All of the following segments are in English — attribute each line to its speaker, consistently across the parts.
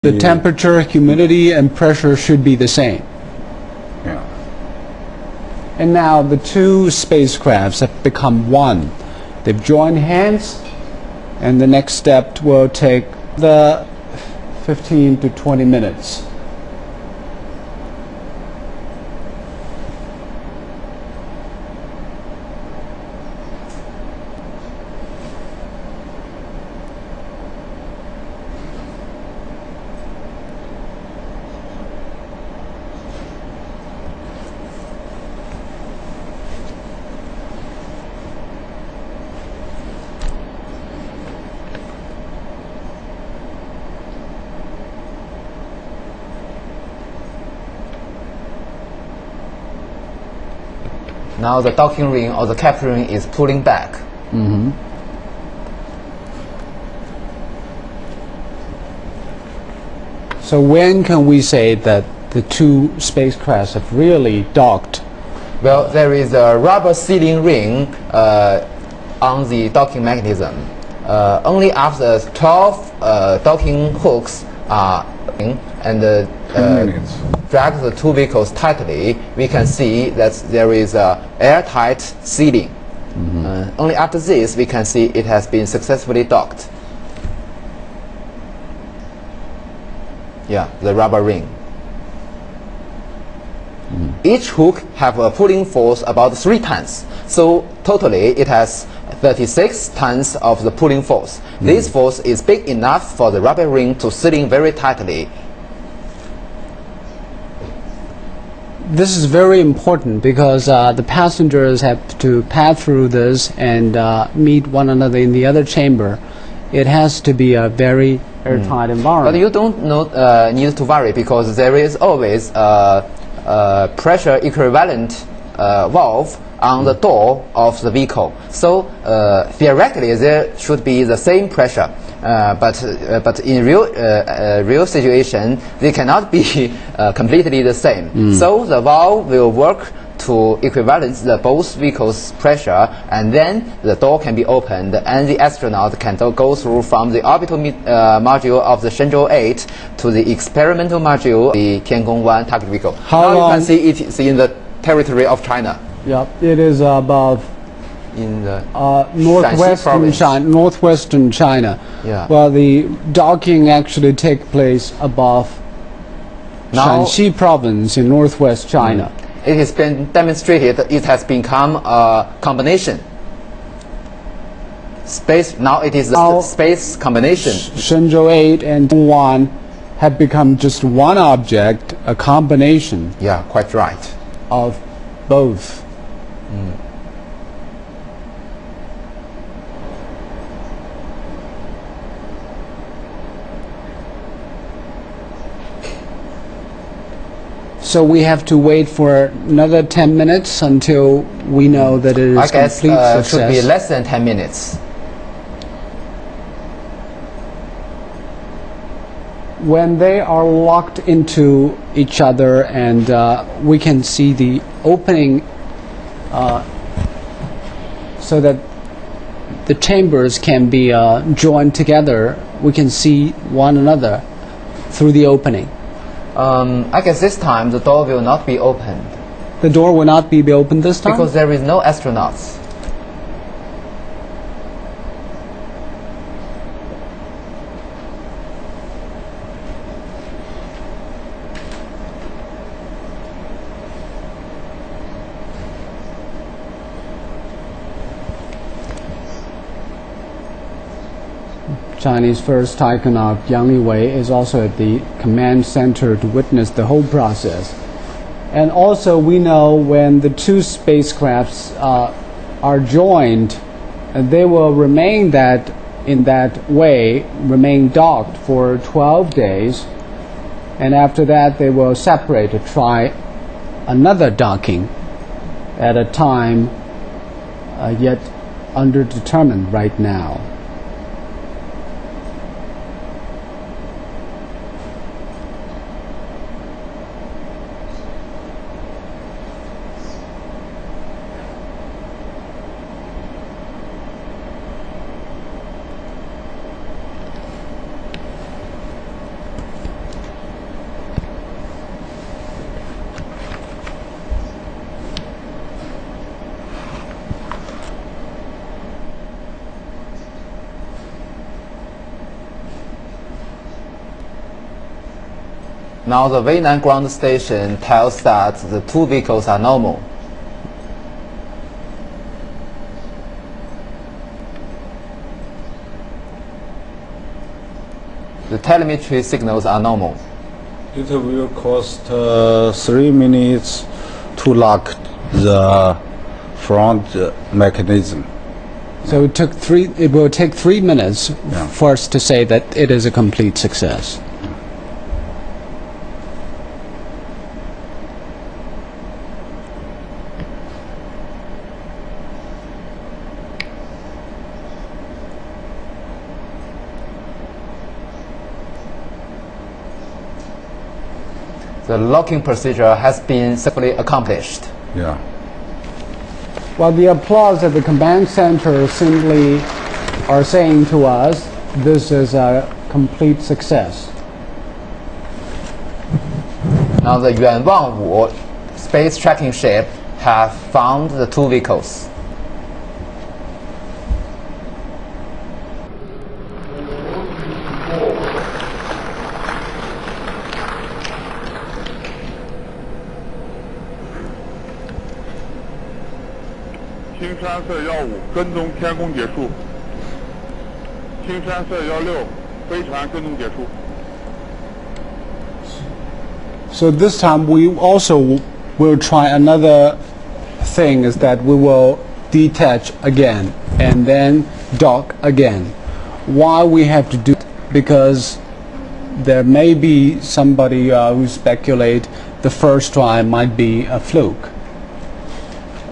Speaker 1: The temperature, humidity, and pressure should be the same.
Speaker 2: Yeah.
Speaker 1: And now the two spacecrafts have become one. They've joined hands, and the next step will take the 15 to 20 minutes.
Speaker 3: Now the docking ring or the cap ring is pulling back.
Speaker 1: Mm-hmm. So when can we say that the two spacecrafts have really docked?
Speaker 3: Well, there is a rubber sealing ring on the docking mechanism. Only after 12 docking hooks are and drag the two vehicles tightly, we can see that there is a airtight sealing.
Speaker 1: Mm-hmm.
Speaker 3: Only after this we can see it has been successfully docked. Yeah, the rubber ring.
Speaker 1: Mm-hmm.
Speaker 3: Each hook have a pulling force about 3 tons. So totally it has 36 tons of the pulling force. Mm-hmm. This force is big enough for the rubber ring to sealing very tightly.
Speaker 1: This is very important because the passengers have to pass through this and meet one another in the other chamber. It has to be a very airtight environment.
Speaker 3: But you don't need to worry because there is always a pressure equivalent valve on the door of the vehicle. So theoretically there should be the same pressure. But in real situation, they cannot be completely the same. So the valve will work to equivalence the both vehicles' pressure, and then the door can be opened, and the astronaut can go through from the orbital module of the Shenzhou 8 to the experimental module, the Tiangong 1 target vehicle.
Speaker 1: How
Speaker 3: now
Speaker 1: long?
Speaker 3: You can see it is in the territory of China.
Speaker 1: Yeah, it is above.
Speaker 3: In the
Speaker 1: northwestern China.
Speaker 3: Yeah.
Speaker 1: Well, the docking actually take place above
Speaker 3: now,
Speaker 1: Shanxi province in northwest China.
Speaker 3: It has been demonstrated it has become a combination. Space, now it is a space combination.
Speaker 1: Shenzhou 8 and 1 have become just one object, a combination.
Speaker 3: Yeah, quite right.
Speaker 1: Of both. So we have to wait for another 10 minutes until we know that it is complete success.
Speaker 3: Should be less than 10 minutes.
Speaker 1: When they are locked into each other and we can see the opening so that the chambers can be joined together, we can see one another through the opening.
Speaker 3: I guess this time the door will not be opened.
Speaker 1: The door will not be opened this time?
Speaker 3: Because there is no astronauts.
Speaker 1: Chinese first taikonaut Yang Liwei is also at the command center to witness the whole process. And also we know when the two spacecrafts are joined, they will remain in that way, remain docked for 12 days. And after that they will separate to try another docking at a time yet underdetermined right now.
Speaker 3: Now the Weinan ground station tells that the two vehicles are normal. The telemetry signals are normal.
Speaker 2: It will cost 3 minutes to lock the front mechanism.
Speaker 1: So it will take 3 minutes
Speaker 2: Yeah.
Speaker 1: for us to say that it is a complete success.
Speaker 3: The locking procedure has been successfully accomplished.
Speaker 2: Yeah.
Speaker 1: Well, the applause at the command center simply are saying to us, this is a complete success.
Speaker 3: Now the Yuanwangwu space tracking ship have found the two vehicles.
Speaker 4: 青山色15跟踪天宫结束。青山色16飞船跟踪结束。
Speaker 1: So this time we also will try another thing, is that we will detach again and then dock again. Why we have to do it? Because there may be somebody who speculate the first try might be a fluke.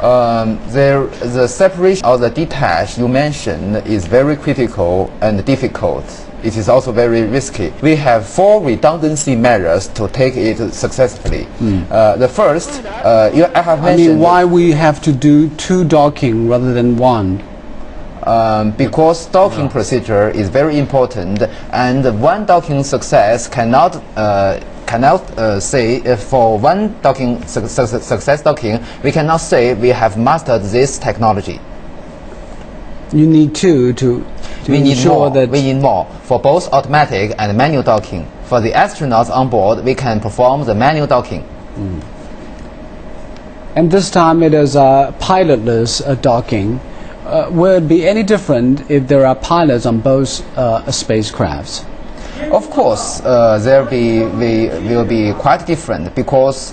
Speaker 3: The separation of the detach you mentioned is very critical and difficult. It is also very risky. We have 4 redundancy measures to take it successfully. The first, I have mentioned.
Speaker 1: I mean, why we have to do 2 docking rather than 1?
Speaker 3: Because docking procedure is very important, and one docking success cannot say for one docking success docking, we cannot say we have mastered this technology.
Speaker 1: You need 2 to
Speaker 3: We need
Speaker 1: ensure
Speaker 3: more.
Speaker 1: that
Speaker 3: We need more for both automatic and manual docking. For the astronauts on board, we can perform the manual docking.
Speaker 1: And this time it is a pilotless docking. Will it be any different if there are pilots on both spacecrafts?
Speaker 3: Of course, will be quite different, because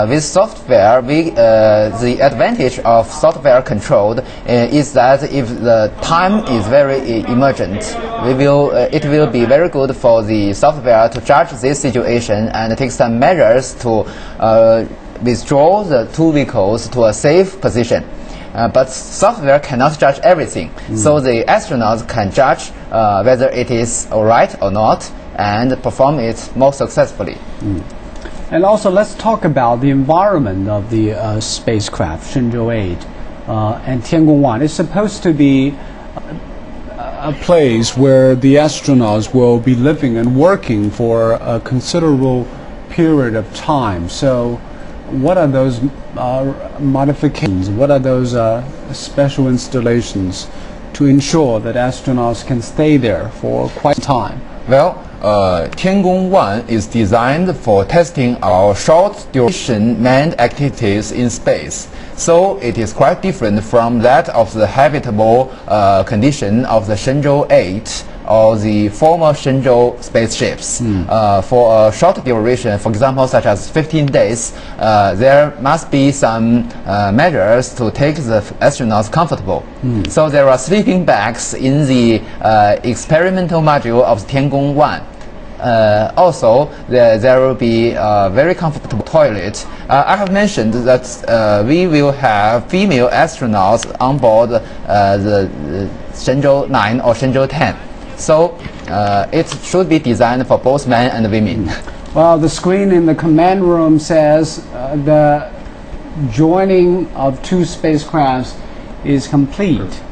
Speaker 3: with software, the advantage of software controlled is that if the time is very emergent, it will be very good for the software to judge this situation and take some measures to withdraw the 2 vehicles to a safe position. But software cannot judge everything, so the astronauts can judge whether it is alright or not and perform it more successfully.
Speaker 1: And also, let's talk about the environment of the spacecraft, Shenzhou 8 and Tiangong 1. It's supposed to be a place where the astronauts will be living and working for a considerable period of time. So what are those modifications? What are those special installations to ensure that astronauts can stay there for quite some time?
Speaker 3: Well, Tiangong 1 is designed for testing our short duration manned activities in space. So it is quite different from that of the habitable condition of the Shenzhou 8 or the former Shenzhou spaceships. For a short duration, for example, such as 15 days, there must be some measures to take the astronauts comfortable. So there are sleeping bags in the experimental module of Tiangong 1. Also, there will be a very comfortable toilet. I have mentioned that we will have female astronauts on board the Shenzhou 9 or Shenzhou 10. So it should be designed for both men and women.
Speaker 1: Well, the screen in the command room says the joining of 2 spacecrafts is complete.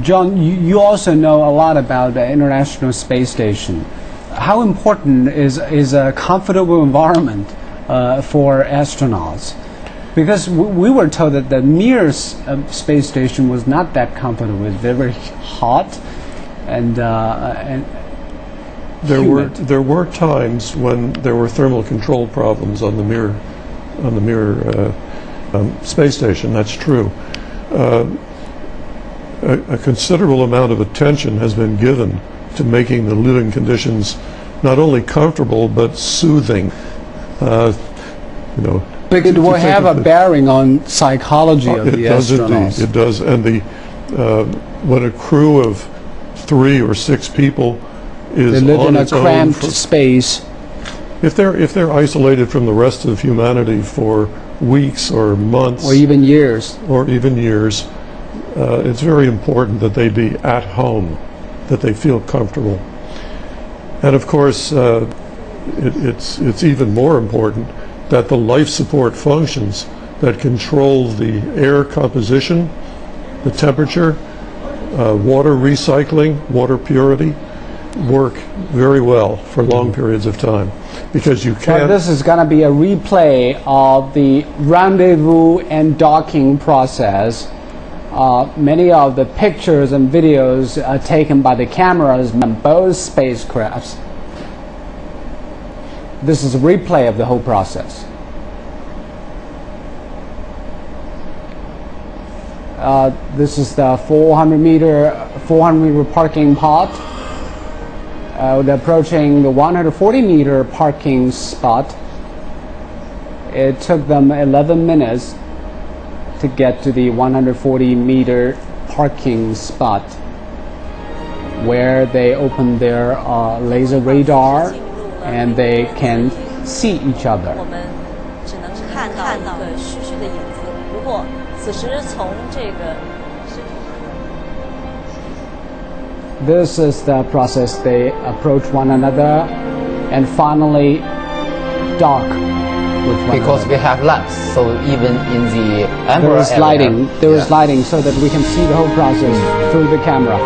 Speaker 1: John, you also know a lot about the International Space Station. How important is a comfortable environment for astronauts? Because we were told that the Mir space station was not that comfortable. It was very hot, and humid.
Speaker 5: There were times when there were thermal control problems on the Mir space station. That's true. A considerable amount of attention has been given to making the living conditions not only comfortable but soothing.
Speaker 1: It will have a bearing on psychology of the astronauts.
Speaker 5: It does, and when a crew of 3 or 6 people is
Speaker 1: They live
Speaker 5: on
Speaker 1: in a
Speaker 5: its own
Speaker 1: cramped space.
Speaker 5: if they're isolated from the rest of humanity for weeks or months
Speaker 1: Or even years.
Speaker 5: it's very important that they be at home, that they feel comfortable. And of course, it's even more important that the life support functions that control the air composition, the temperature, water recycling, water purity, work very well for long periods of time. Because you
Speaker 1: But
Speaker 5: can't...
Speaker 1: this is going to be a replay of the rendezvous and docking process. Many of the pictures and videos are taken by the cameras on both spacecrafts. This is a replay of the whole process. This is the 400 meter parking lot. They're approaching the 140 meter parking spot. It took them 11 minutes to get to the 140 meter parking spot, where they open their laser radar and they can see each other. This is the process. They approach one another and finally dock with one
Speaker 3: Because
Speaker 1: another.
Speaker 3: we have lamps, so even in the amber
Speaker 1: There is
Speaker 3: area,
Speaker 1: lighting. There is lighting so that we can see the whole process through the camera.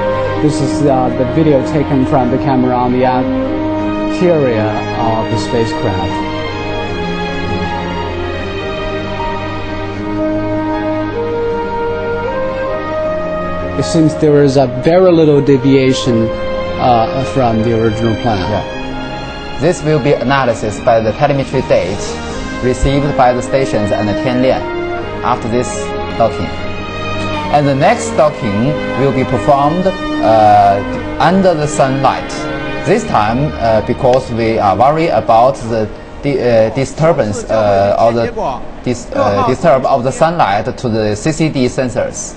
Speaker 1: This is the video taken from the camera on the interior of the spacecraft. It seems there is a very little deviation from the original plan.
Speaker 3: Yeah. This will be analysis by the telemetry data received by the stations and the Tianlian after this docking. And the next docking will be performed under the sunlight. This time, because we are worried about the disturbance or the disturb of the sunlight to the CCD sensors.